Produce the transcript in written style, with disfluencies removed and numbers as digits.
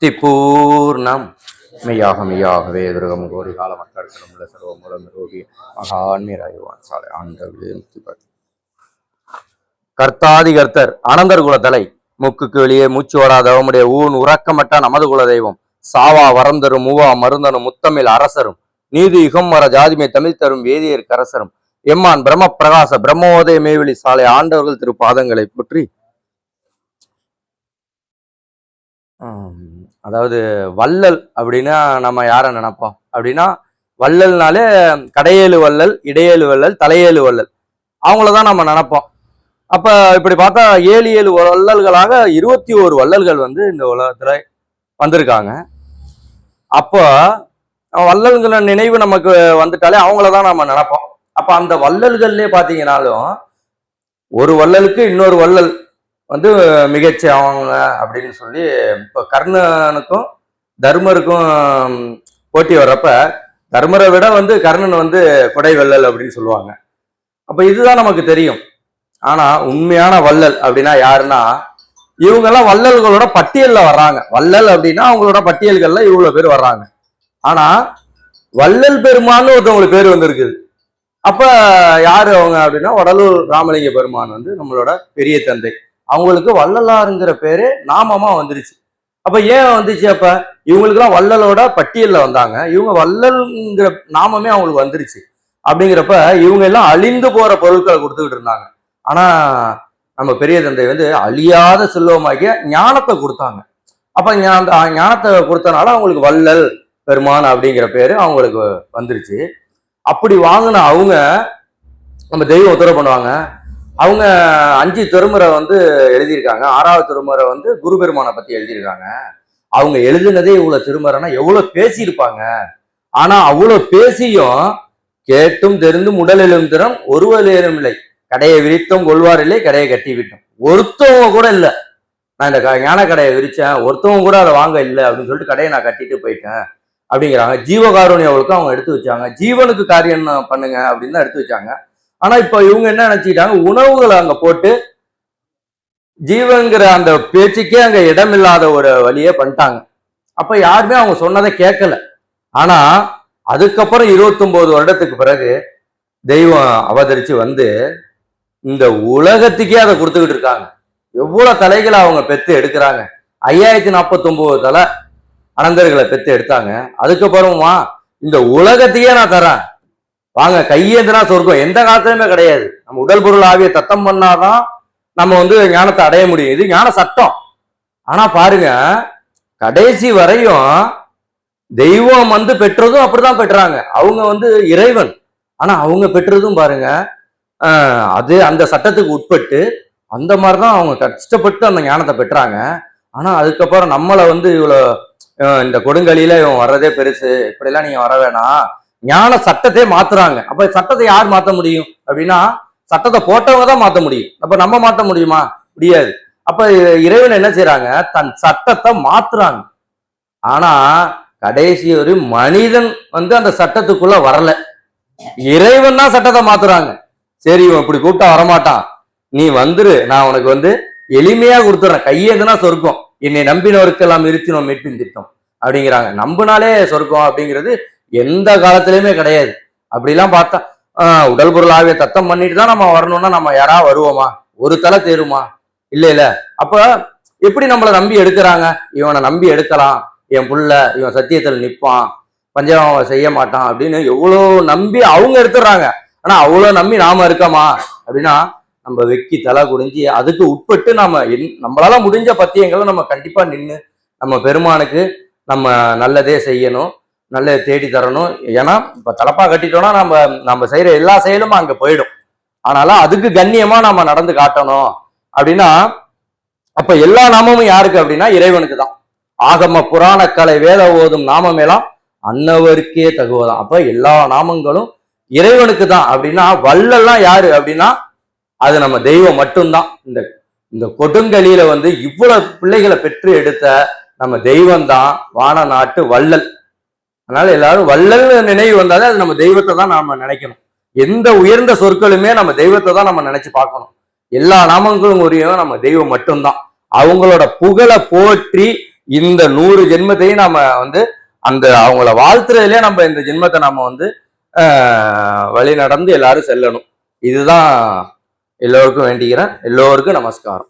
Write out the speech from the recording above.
திப்பூர்ணம் மெய்யாக மெய்யாகவே துருகம் கோடி கால மக்கள் உள்ள சர்வ மூலம் ரோகி மகான்மீராயுவான் சாலை ஆண்டவர்களே முக்திபர் கர்த்தாதி கர்த்தர் அனந்தர் குலத்தலை முக்குக்கு வெளியே மூச்சு வராத அவமுடைய ஊன் உறக்கமட்ட நமது குல தெய்வம் சாவா வரந்தரும் மூவா மருந்தனும் முத்தமிழ் அரசரும் நீதி யுகம் வர ஜாதிமை தமிழ் தரும் வேதியர் கரசரும் எம்மான் பிரம்ம பிரகாச பிரம்மோதய மேவெளி சாலை ஆண்டவர்கள் திரு பாதங்களை போற்றி. அதாவது வள்ளல் அப்படின்னா நம்ம யாரை நினைப்போம் அப்படின்னா, வள்ளல்னாலே கடையேழு வள்ளல், இடையேழு வள்ளல், தலையேழு வள்ளல், அவங்களதான் நம்ம நினைப்போம். அப்ப இப்படி பார்த்தா 7 வள்ளல்களாக 21 வள்ளல்கள் இந்த உலகத்துல வந்திருக்காங்க. அப்போ வள்ளல்கள நினைவு நமக்கு வந்துட்டாலே அவங்களதான் நம்ம நினைப்போம். அப்ப அந்த வள்ளல்கள்லயே பாத்தீங்கன்னாலும் ஒரு வள்ளலுக்கு இன்னொரு வள்ளல் மிகச்சி அவங்க அப்படின்னு சொல்லி இப்போ கர்ணனுக்கும் தர்மருக்கும் போட்டி வர்றப்ப தர்மரை விட கர்ணன் கொடை வள்ளல் அப்படின்னு சொல்லுவாங்க. அப்ப இதுதான் நமக்கு தெரியும். ஆனா உண்மையான வள்ளல் அப்படின்னா யாருன்னா, இவங்கெல்லாம் வள்ளல்களோட பட்டியல்ல வர்றாங்க. வள்ளல் அப்படின்னா அவங்களோட பட்டியல்கள்ல இவ்வளவு பேர் வர்றாங்க. ஆனா வள்ளல் பெருமான்னு ஒருத்தவங்களுக்கு பேர் வந்திருக்குது. அப்ப யாரு அவங்க அப்படின்னா, வடலூர் ராமலிங்க பெருமான் நம்மளோட பெரிய தந்தை. அவங்களுக்கு வள்ளலாருங்கிற பேரு நாமமா வந்துருச்சு. அப்ப ஏன் வந்துச்சு? அப்ப இவங்களுக்குலாம் வள்ளலோட பட்டியல்ல வந்தாங்க. இவங்க வள்ளல்ங்கிற நாமமே அவங்களுக்கு வந்துருச்சு. அப்படிங்கிறப்ப இவங்க எல்லாம் அழிந்து போற பொருட்களை கொடுத்துக்கிட்டு இருந்தாங்க. ஆனா நம்ம பெரிய தந்தை அழியாத செல்வமாகிய ஞானத்தை கொடுத்தாங்க. அப்ப ஞானத்தை கொடுத்தனால அவங்களுக்கு வள்ளல் பெருமான் அப்படிங்கிற பேரு அவங்களுக்கு வந்துருச்சு. அப்படி வாங்கின அவங்க நம்ம தெய்வம் உத்தரவு பண்ணுவாங்க. அவங்க 5 திருமுறை எழுதியிருக்காங்க. 6வது திருமுறை குரு பெருமானை பத்தி எழுதியிருக்காங்க. அவங்க எழுதினதே இவ்வளவு திருமுறைனா எவ்வளவு பேசியிருப்பாங்க. ஆனா அவ்வளவு பேசியும் கேட்டும் தெரிந்தும் உடல் எழும் திறம் ஒருவல் ஏறும் இல்லை, கடையை விரித்தோம் கொள்வார் இல்லை, கடையை கட்டி விட்டோம். ஒருத்தவங்க கூட இல்லை, நான் இந்த ஞான கடையை விரிச்சேன், ஒருத்தவங்க கூட அதை வாங்க இல்லை அப்படின்னு சொல்லிட்டு கடையை நான் கட்டிட்டு போயிட்டேன் அப்படிங்கிறாங்க. ஜீவகாருண்யவளுக்கும் அவங்க எடுத்து வச்சாங்க. ஜீவனுக்கு காரியம் பண்ணுங்க அப்படின்னு தான் எடுத்து வச்சாங்க. ஆனா இப்ப இவங்க என்ன நினைச்சுக்கிட்டாங்க, உணவுகளை அங்க போட்டு ஜீவன்கிற அந்த பேச்சுக்கே அங்க இடமில்லாத ஒரு வழியே பண்ணிட்டாங்க. அப்ப யாருமே அவங்க சொன்னதை கேட்கல. ஆனா அதுக்கப்புறம் 29 வருடத்துக்கு பிறகு தெய்வம் அவதரிச்சு இந்த உலகத்துக்கே அதை கொடுத்துக்கிட்டு இருக்காங்க. எவ்வளவு தலைகளை அவங்க பெத்து எடுக்கிறாங்க. 5049 தலை அனந்தர்களை பெத்து எடுத்தாங்க. அதுக்கப்புறமா இந்த உலகத்தையே நான் தரேன், வாங்க கையேந்தினா சொர்க்கம். எந்த காலத்துலயுமே கிடையாது. நம்ம உடல் பொருள் ஆவிய தத்தம் பண்ணாதான் நம்ம ஞானத்தை அடைய முடியும். இது ஞான சட்டம். ஆனா பாருங்க, கடைசி வரையும் தெய்வம் பெற்றதும் அப்படிதான் பெற்றாங்க. அவங்க இறைவன். ஆனா அவங்க பெற்றதும் பாருங்க, அது அந்த சட்டத்துக்கு உட்பட்டு அந்த மாதிரிதான் அவங்க கஷ்டப்பட்டு அந்த ஞானத்தை பெற்றாங்க. ஆனா அதுக்கப்புறம் நம்மளை இவ்வளவு இந்த கொடுங்கலியில இவன் வர்றதே பெருசு, இப்படிலாம் நீங்க வர வேணாம், ஞான சட்டத்தை மாத்துறாங்க. அப்ப சட்டத்தை யார் மாத்த முடியும் அப்படின்னா, சட்டத்தை போட்டவங்க தான் மாத்த முடியும். அப்ப நம்ம மாத்த முடியுமா? முடியாது. அப்ப இறைவன் என்ன செய்யறாங்க, தன் சட்டத்தை மாத்துறாங்க. ஆனா கடைசி ஒரு மனிதன் அந்த சட்டத்துக்குள்ள வரல. இறைவன் தான் சட்டத்தை மாத்துறாங்க. சரி, இவன் இப்படி கூப்பிட்டா வரமாட்டான், நீ வந்துரு, நான் உனக்கு எளிமையா கொடுத்துறேன், கையேதுனா சொர்க்கம், என்னை நம்பினவருக்கெல்லாம் இருத்தினோம் மீட்பின் திட்டம் அப்படிங்கிறாங்க. நம்பினாலே சொர்க்கம் அப்படிங்கிறது எந்த காலத்திலயுமே கிடையாது. அப்படிலாம் பார்த்தா உடல் பொருள் ஆவிய தத்தம் பண்ணிட்டு தான் நம்ம வரணும்னா நம்ம யாரா வருவோமா? ஒரு தலை தேருமா? இல்ல. அப்ப எப்படி நம்மளை நம்பி எடுக்கிறாங்க? இவனை நம்பி எடுக்கலாம், என் புள்ள இவன் சத்தியத்தில் நிற்பான், பஞ்சம் செய்ய மாட்டான் அப்படின்னு எவ்வளவு நம்பி அவங்க எடுத்துடுறாங்க. ஆனா அவ்வளவு நம்பி நாம இருக்கமா அப்படின்னா, நம்ம வெக்கி தலை குடிஞ்சு அதுக்கு உட்பட்டு நம்மளால முடிஞ்ச பத்தியங்களை நம்ம கண்டிப்பா நின்று நம்ம பெருமானுக்கு நம்ம நல்லதே செய்யணும், நல்லதை தேடி தரணும். ஏன்னா இப்ப தலப்பா கட்டிட்டோம்னா நம்ம செய்யற எல்லா செயலும் அங்க போயிடும். ஆனாலும் அதுக்கு கண்ணியமா நம்ம நடந்து காட்டணும் அப்படின்னா, அப்ப எல்லா நாமமும் யாருக்கு அப்படின்னா இறைவனுக்கு தான். ஆகம புராண கலை வேத ஓதும் நாமம் எல்லாம் அன்னவருக்கே தகுவதான். அப்ப எல்லா நாமங்களும் இறைவனுக்கு தான். அப்படின்னா வள்ளல்லாம் யாரு அப்படின்னா, அது நம்ம தெய்வம் மட்டும்தான். இந்த கொடுங்கலியில இவ்வளவு பிள்ளைகளை பெற்று எடுத்த நம்ம தெய்வம் தான் வான நாட்டு வள்ளல். அதனால எல்லாரும் வள்ளல் நினைவு வந்தாலே அது நம்ம தெய்வத்தை தான் நாம நினைக்கணும். எந்த உயர்ந்த சொற்களுமே நம்ம தெய்வத்தை தான் நம்ம நினைச்சு பார்க்கணும். எல்லா நாமங்களும் உரிய நம்ம தெய்வம் மட்டும்தான். அவங்களோட புகழை போற்றி இந்த 100 ஜென்மத்தையும் நாம வந்து அந்த அவங்கள வாழ்த்துறதுலயே நம்ம இந்த ஜென்மத்தை நாம வந்து வழி நடந்து எல்லாரும் செல்லணும். இதுதான் எல்லோருக்கும் வேண்டிக்கிறேன். எல்லோருக்கும் நமஸ்காரம்.